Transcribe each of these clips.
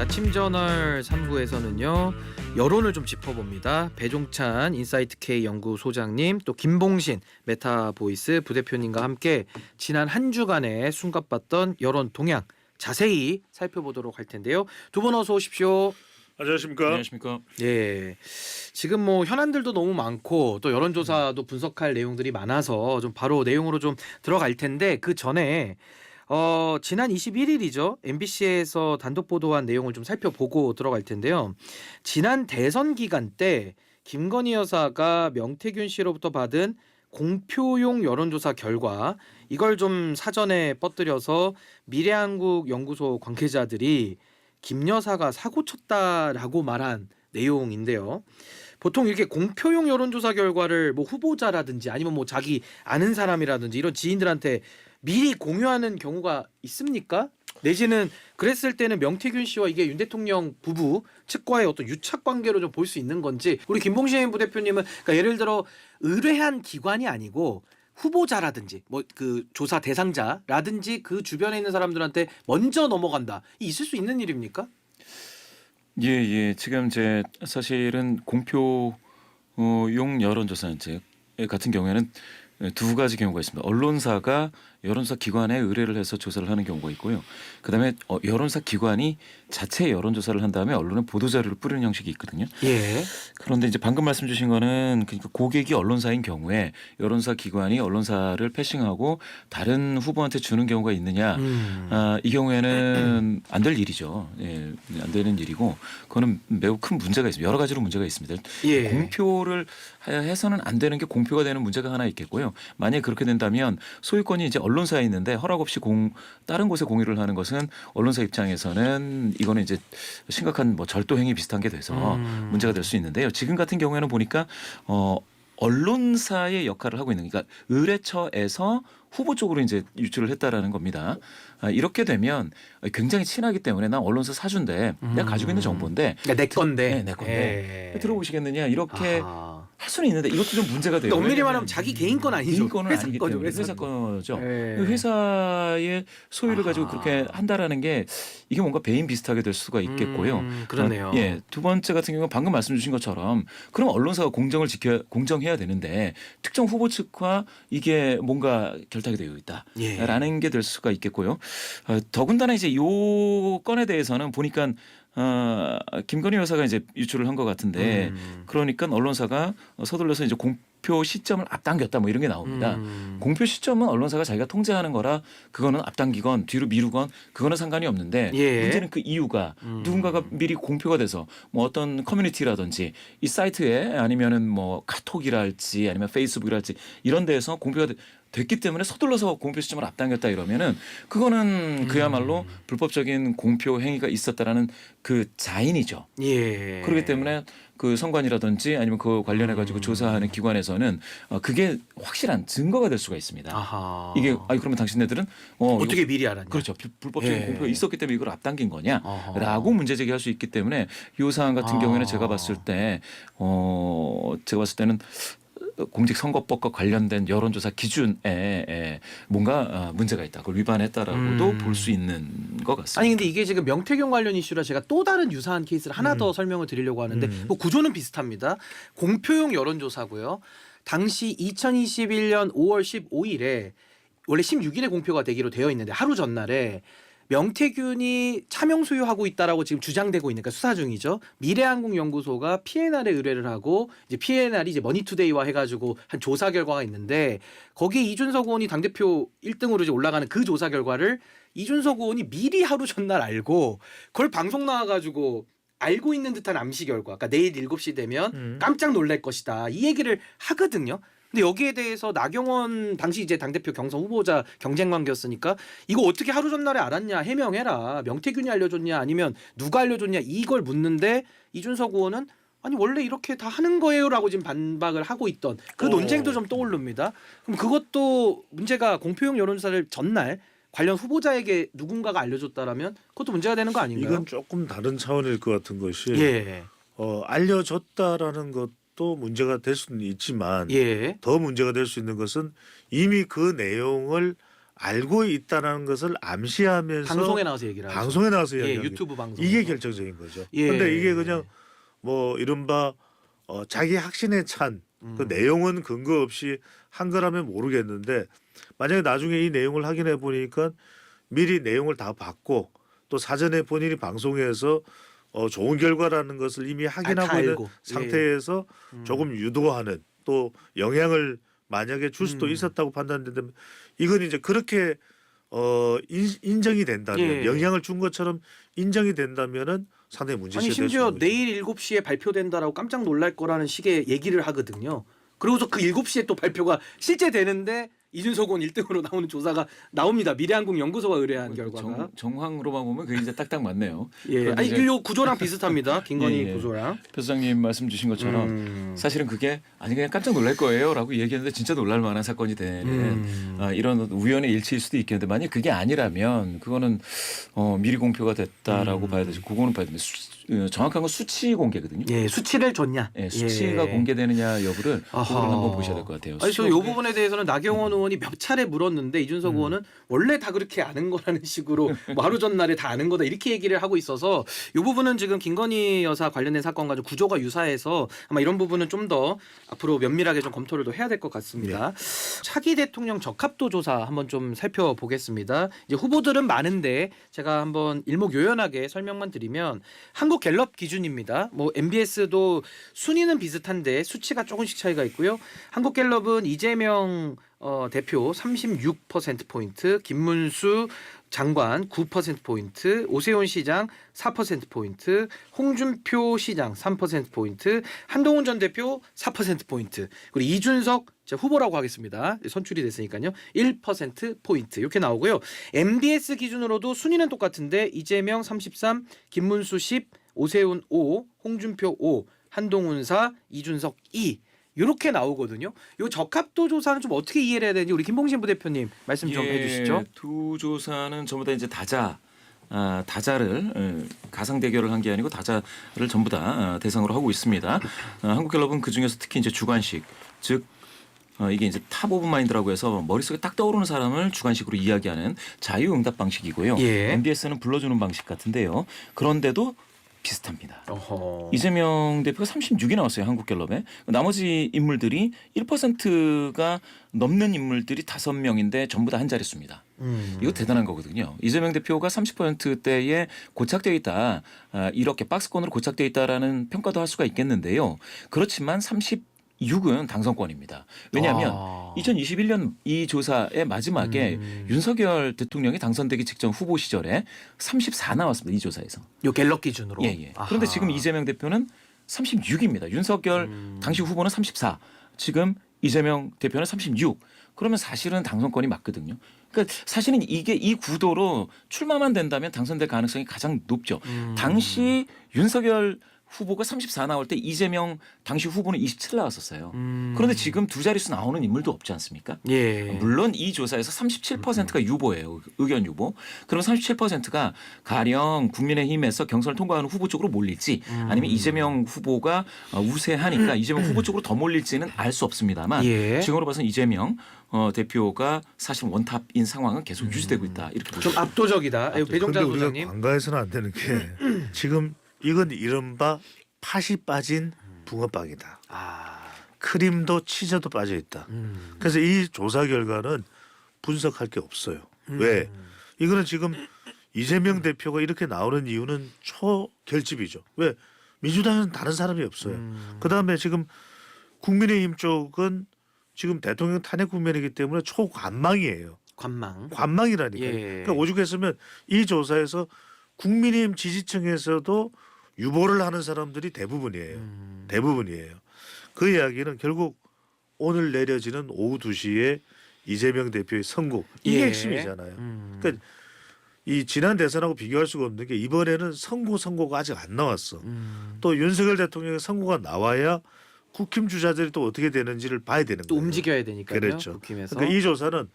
아침저널 3부에서는요. 여론을 좀 짚어봅니다. 배종찬 인사이트K 연구소장님 또 김봉신 메타보이스 부대표님과 함께 지난 한 주간의 숨가빴던 여론 동향 자세히 살펴보도록 할 텐데요. 두 분 어서 오십시오. 안녕하십니까? 안녕하십니까? 예, 지금 뭐 현안들도 너무 많고 또 여론조사도 분석할 내용들이 많아서 좀 바로 내용으로 좀 들어갈 텐데 그 전에 지난 21일이죠. MBC에서 단독 보도한 내용을 좀 살펴보고 들어갈 텐데요. 지난 대선 기간 때 김건희 여사가 명태균 씨로부터 받은 공표용 여론조사 결과 이걸 좀 사전에 뻗들여서 미래한국 연구소 관계자들이 김 여사가 사고 쳤다라고 말한 내용인데요. 보통 이렇게 공표용 여론조사 결과를 뭐 후보자라든지 아니면 뭐 자기 아는 사람이라든지 이런 지인들한테 미리 공유하는 경우가 있습니까? 내지는 그랬을 때는 명태균 씨와 이게 윤 대통령 부부 측과의 어떤 유착 관계로 좀 볼 수 있는 건지 우리 김봉신 부대표님은 그러니까 예를 들어 의뢰한 기관이 아니고 후보자라든지 뭐 그 조사 대상자라든지 그 주변에 있는 사람들한테 먼저 넘어간다. 있을 수 있는 일입니까? 예. 지금 이제 사실은 공표용 여론조사 이제 같은 경우에는 두 가지 경우가 있습니다. 언론사가 여론조사 기관에 의뢰를 해서 조사를 하는 경우가 있고요. 그다음에 여론조사 기관이 자체 여론조사를 한 다음에 언론에 보도자료를 뿌리는 형식이 있거든요. 예. 그런데 이제 방금 말씀 주신 거는 그러니까 고객이 언론사인 경우에 여론조사 기관이 언론사를 패싱하고 다른 후보한테 주는 경우가 있느냐. 이 경우에는 안 될 일이죠. 예, 안 되는 일이고 그거는 매우 큰 문제가 있습니다. 여러 가지로 문제가 있습니다. 예. 공표를 해서는 안 되는 게 공표가 되는 문제가 하나 있겠고요. 만약에 그렇게 된다면 소유권이 이제 언론사에 있는데 허락 없이 다른 곳에 공유를 하는 것은 언론사 입장에서는 이거는 이제 심각한 뭐 절도 행위 비슷한 게 돼서 문제가 될 수 있는데요. 지금 같은 경우에는 보니까 언론사의 역할을 하고 있는 그러니까 의뢰처에서 후보 쪽으로 이제 유출을 했다라는 겁니다. 이렇게 되면 굉장히 친하기 때문에 난 언론사 사준데 내가 가지고 있는 정보인데 그러니까 내 건데. 네, 내 건데 들어보시겠느냐 이렇게 아하. 할 수는 있는데 이것도 좀 문제가 돼요. 엄밀히 말하면 자기 개인 건 아니죠. 개인 건은 회사 아니기 거죠. 때문에 회사 거죠. 예. 그 회사의 소유를 가지고 아하. 그렇게 한다라는 게 이게 뭔가 배임 비슷하게 될 수가 있겠고요. 그러네요. 예, 두 번째 같은 경우는 방금 말씀 주신 것처럼 그럼 언론사가 공정해야 되는데 특정 후보 측과 이게 뭔가 결탁이 되어 있다라는 예. 게 될 수가 있겠고요. 더군다나 이제 요 건에 대해서는 보니까 김건희 여사가 이제 유출을 한 것 같은데 그러니까 언론사가 서둘러서 이제 공표 시점을 앞당겼다 뭐 이런 게 나옵니다. 공표 시점은 언론사가 자기가 통제하는 거라 그거는 앞당기건 뒤로 미루건 그거는 상관이 없는데 예. 문제는 그 이유가 누군가가 미리 공표가 돼서 뭐 어떤 커뮤니티라든지 이 사이트에 아니면은 뭐 카톡이랄지 아니면 페이스북이랄지 이런 데에서 공표가 됐기 때문에 서둘러서 공표 시점을 앞당겼다 이러면은 그거는 그야말로 불법적인 공표 행위가 있었다라는 그 자인이죠. 예. 그렇기 때문에 그 선관이라든지 아니면 그 관련해 가지고 조사하는 기관에서는 그게 확실한 증거가 될 수가 있습니다. 아하. 이게 그러면 당신네들은 어떻게 미리 알았냐? 그렇죠. 불법적인 예. 공표가 있었기 때문에 이걸 앞당긴 거냐라고 어허. 문제 제기할 수 있기 때문에 이 사안 같은 경우에는 제가 봤을 때는 공직선거법과 관련된 여론조사 기준에 뭔가 문제가 있다. 그걸 위반했다라고도 볼 수 있는 것 같습니다. 아니 근데 이게 지금 명태균 관련 이슈라 제가 또 다른 유사한 케이스를 하나 더 설명을 드리려고 하는데 뭐 구조는 비슷합니다. 공표용 여론조사고요. 당시 2021년 5월 15일에 원래 16일에 공표가 되기로 되어 있는데 하루 전날에 명태균이 차명 소유하고 있다라고 지금 주장되고 있는 그러니까 수사 중이죠. 미래한국연구소가 PNR에 의뢰를 하고 이제 PNR이 이제 머니투데이와 해가지고 한 조사 결과가 있는데 거기에 이준석 의원이 당대표 1등으로 이제 올라가는 그 조사 결과를 이준석 의원이 미리 하루 전날 알고 그걸 방송 나와가지고 알고 있는 듯한 암시 결과. 그러니까 내일 7시 되면 깜짝 놀랄 것이다. 이 얘기를 하거든요. 근데 여기에 대해서 나경원 당시 이제 당대표 경선 후보자 경쟁 관계였으니까 이거 어떻게 하루 전날에 알았냐 해명해라. 명태균이 알려줬냐 아니면 누가 알려줬냐 이걸 묻는데 이준석 의원은 아니 원래 이렇게 다 하는 거예요라고 지금 반박을 하고 있던 그 논쟁도 좀 떠오릅니다. 그럼 그것도 문제가 공표용 여론조사를 전날 관련 후보자에게 누군가가 알려줬다라면 그것도 문제가 되는 거 아닌가요? 이건 조금 다른 차원일 것 같은 것이 예. 알려줬다라는 것도 문제가 될 수는 있지만 예. 더 문제가 될 수 있는 것은 이미 그 내용을 알고 있다는 것을 암시하면서 방송에 나와서 얘기를 하죠. 방송에 나와서 예, 이야기하는 유튜브 방송. 이게 결정적인 거죠. 예. 그런데 이게 그냥 뭐 이른바 자기 확신에 찬 그 내용은 근거 없이 한 거라면 모르겠는데 만약에 나중에 이 내용을 확인해 보니까 미리 내용을 다 받고 또 사전에 본인이 방송에서 좋은 결과라는 것을 이미 다 확인하고 있는 알고. 상태에서 조금 유도하는 또 영향을 만약에 줄 수도 있었다고 판단된다면 이건 이제 그렇게 인정이 된다면 예. 영향을 준 것처럼 인정이 된다면은 상당히 문제시가 아니 될 수 심지어 있는 거죠. 내일 7시에 발표된다라고 깜짝 놀랄 거라는 식의 얘기를 하거든요. 그러고서 그 7시에 또 발표가 실제 되는데 이준석 의원 1등으로 나오는 조사가 나옵니다. 미래한국 연구소가 의뢰한 결과가. 정황으로만 보면 그게 이제 딱딱 맞네요. 예. 그런데 아니 이제 요 구조랑 비슷합니다. 김건희 예, 예. 구조랑. 표 소장님 말씀 주신 것처럼 사실은 그게 아니 그냥 깜짝 놀랄 거예요라고 얘기했는데 진짜 놀랄 만한 사건이 되는 이런 우연의 일치일 수도 있겠는데 만약 그게 아니라면 그거는 미리 공표가 됐다라고 봐야 되죠. 그거는 봐야 됩니다. 정확한 건 수치 공개거든요. 예, 수치를 줬냐? 예, 수치가 예. 공개되느냐 여부를 아하. 그거를 한번 보셔야 될 것 같아요. 아니 저 수치가 이 공개- 부분에 대해서는 나경원 의원이 몇 차례 물었는데 이준석 의원은 원래 다 그렇게 아는 거라는 식으로 뭐 하루 전날에 다 아는 거다 이렇게 얘기를 하고 있어서 이 부분은 지금 김건희 여사 관련된 사건과 좀 구조가 유사해서 아마 이런 부분은 좀 더 앞으로 면밀하게 좀 검토를 더 해야 될 것 같습니다. 차기 대통령 적합도 조사 한번 좀 살펴보겠습니다. 이제 후보들은 많은데 제가 한번 일목요연하게 설명만 드리면 한국 갤럽 기준입니다. 뭐 MBS도 순위는 비슷한데 수치가 조금씩 차이가 있고요. 한국 갤럽은 이재명 대표 36%포인트, 김문수 장관 9%포인트, 오세훈 시장 4%포인트, 홍준표 시장 3%포인트, 한동훈 전 대표 4%포인트, 그리고 이준석 후보라고 하겠습니다. 선출이 됐으니까요. 1%포인트 이렇게 나오고요. MBS 기준으로도 순위는 똑같은데 이재명 33, 김문수 10, 오세훈 5, 홍준표 5, 한동훈 4, 이준석 2 이렇게 나오거든요. 이 적합도 조사는 좀 어떻게 이해를 해야 되는지 우리 김봉신 부대표님 말씀 좀 해주시죠. 두 조사는 전부 다 이제 다자를 가상 대결을 한 게 아니고 다자를 전부 다 대상으로 하고 있습니다. 한국갤럽은 그 중에서 특히 이제 주관식 즉 이게 이제 탑 오브 마인드라고 해서 머릿속에 딱 떠오르는 사람을 주관식으로 이야기하는 자유응답 방식이고요. 예. MBS는 불러주는 방식 같은데요. 그런데도 비슷합니다. 어허. 이재명 대표가 36이 나왔어요. 한국갤럽에. 나머지 인물들이 1%가 넘는 인물들이 5명인데 전부 다 한 자릿수입니다. 이거 대단한 거거든요. 이재명 대표가 30%대에 고착되어 있다. 이렇게 박스권으로 고착되어 있다라는 평가도 할 수가 있겠는데요. 그렇지만 36은 당선권입니다. 왜냐하면 2021년 이 조사의 마지막에 윤석열 대통령이 당선되기 직전 후보 시절에 34 나왔습니다. 이 조사에서. 요 갤럽 기준으로. 예. 그런데 지금 이재명 대표는 36입니다. 윤석열 당시 후보는 34. 지금 이재명 대표는 36. 그러면 사실은 당선권이 맞거든요. 그러니까 사실은 이게 이 구도로 출마만 된다면 당선될 가능성이 가장 높죠. 당시 윤석열 후보가 34 나올 때 이재명 당시 후보는 27 나왔었어요. 그런데 지금 두 자릿수 나오는 인물도 없지 않습니까? 예. 물론 이 조사에서 37%가 유보예요. 의견 유보. 그럼 37%가 가령 국민의힘에서 경선을 통과하는 후보 쪽으로 몰릴지 아니면 이재명 후보가 우세하니까 이재명 후보 쪽으로 더 몰릴지는 알 수 없습니다만 예. 지금으로 봐서는 이재명 대표가 사실 원탑인 상황은 계속 유지되고 있다. 이렇게 보시면 좀 압도적이다. 배종찬 근데 우리가 소장님. 관가해서는 안 되는 게 지금 이건 이른바 팥이 빠진 붕어빵이다. 크림도 치즈도 빠져 있다. 그래서 이 조사 결과는 분석할 게 없어요. 왜? 이거는 지금 이재명 대표가 이렇게 나오는 이유는 초결집이죠. 왜? 민주당은 다른 사람이 없어요. 그다음에 지금 국민의힘 쪽은 지금 대통령 탄핵 국면이기 때문에 초관망이에요. 관망이라니까요. 예. 그러니까 오죽했으면 이 조사에서 국민의힘 지지층에서도 유보를 하는 사람들이 대부분이에요. 대부분이에요. 그 이야기는 결국 오늘 내려지는 오후 2시에 이재명 대표의 선고 이게 예. 핵심이잖아요. 그러니까 이 지난 대선하고 비교할 수가 없는 게 이번에는 선고가 아직 안 나왔어. 또 윤석열 대통령의 선고가 나와야 국힘 주자들이 또 어떻게 되는지를 봐야 되는 또 거예요. 움직여야 되니까요. 그렇죠. 국힘에서. 그러니까 이 조사는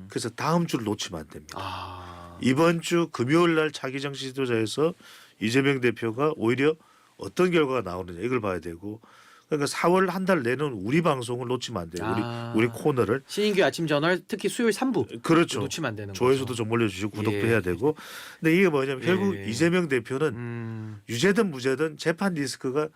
그래서 다음 주를 놓치면 안 됩니다. 아. 이번 주 금요일 날 차기 정치 지도자에서 이재명 대표가 오히려 어떤 결과가 나오느냐 이걸 봐야 되고 그러니까 4월 한 달 내는 우리 방송을 놓치면 안 돼요. 우리 코너를. 신인규 아침 저널 특히 수요일 3부 그렇죠. 놓치면 안 되는 조회수도 거죠. 좀 올려주시고 구독도 예. 해야 되고. 근데 이게 뭐냐면 결국 예. 이재명 대표는 유죄든 무죄든 재판 리스크가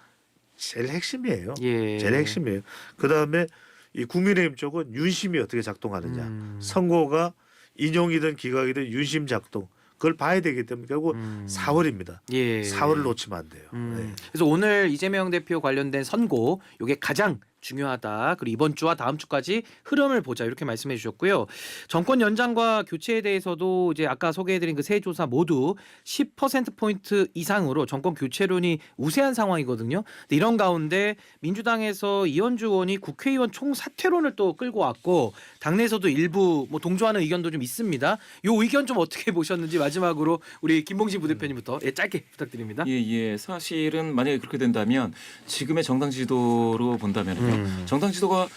제일 핵심이에요. 예. 제일 핵심이에요. 그 다음에 이 국민의힘 쪽은 윤심이 어떻게 작동하느냐. 선고가 인용이든 기각이든 윤심 작동. 그걸 봐야 되기 때문에 결국 4월입니다. 예. 4월을 놓치면 안 돼요. 네. 그래서 오늘 이재명 대표 관련된 선고 이게 가장 중요하다. 그리고 이번 주와 다음 주까지 흐름을 보자 이렇게 말씀해 주셨고요. 정권 연장과 교체에 대해서도 이제 아까 소개해드린 그 세 조사 모두 10%포인트 이상으로 정권 교체론이 우세한 상황이거든요. 근데 이런 가운데 민주당에서 이현주 의원이 국회의원 총사퇴론을 또 끌고 왔고 당내에서도 일부 뭐 동조하는 의견도 좀 있습니다. 요 의견 좀 어떻게 보셨는지 마지막으로 우리 김봉신 부대표님부터 짧게 부탁드립니다. 예. 사실은 만약에 그렇게 된다면 지금의 정당 지도로 본다면요. 정당 지도가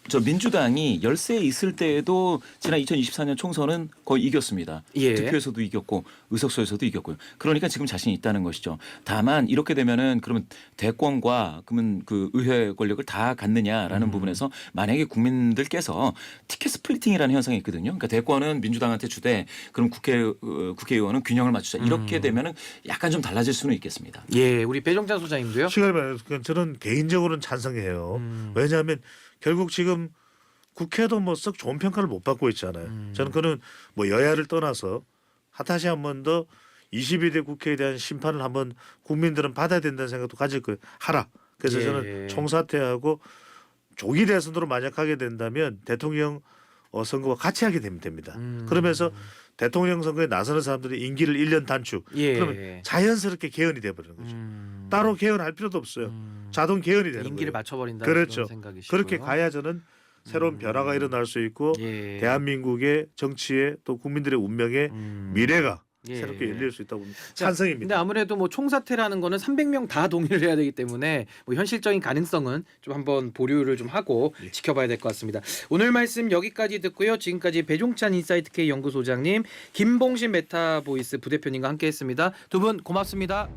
저 민주당이 열세에 있을 때에도 지난 2024년 총선은 거의 이겼습니다. 예. 득표에서도 이겼고 의석수에서도 이겼고요. 그러니까 지금 자신이 있다는 것이죠. 다만 이렇게 되면은 그러면 대권과 그러면 그 의회 권력을 다 갖느냐라는 부분에서 만약에 국민들께서 티켓 스플리팅이라는 현상이 있거든요. 그러니까 대권은 민주당한테 주되 그럼 국회의원은 균형을 맞추자. 이렇게 되면은 약간 좀 달라질 수는 있겠습니다. 예, 우리 배종찬 소장님도요. 시간이 많아서 저는 개인적으로는 찬성해요. 왜냐하면 결국 지금 국회도 뭐 썩 좋은 평가를 못 받고 있잖아요. 저는 그는 뭐 여야를 떠나서 다시 한 번 더 22대 국회에 대한 심판을 한번 국민들은 받아야 된다는 생각도 가질 거예요. 하라. 그래서 예. 저는 총사퇴하고 조기 대선으로 만약 하게 된다면 대통령 선거와 같이 하게 되면 됩니다. 그러면서 대통령 선거에 나서는 사람들이 임기를 1년 단축. 예. 그러면 자연스럽게 개헌이 돼버리는 거죠. 따로 개헌할 필요도 없어요. 자동 개헌이 되는 임기를 거예요. 맞춰버린다. 그렇죠. 생각이시고요. 그렇게 가야 저는 새로운 변화가 일어날 수 있고 예. 대한민국의 정치에 또 국민들의 운명의 미래가 예. 새롭게 열릴 수 있다고 봅니다. 자, 찬성입니다. 근데 아무래도 뭐 총사퇴라는 거는 300명 다 동의를 해야 되기 때문에 뭐 현실적인 가능성은 좀 한번 보류를 좀 하고 지켜봐야 될 것 같습니다. 오늘 말씀 여기까지 듣고요. 지금까지 배종찬 인사이트 K 연구소장님, 김봉신 메타보이스 부대표님과 함께했습니다. 두 분 고맙습니다.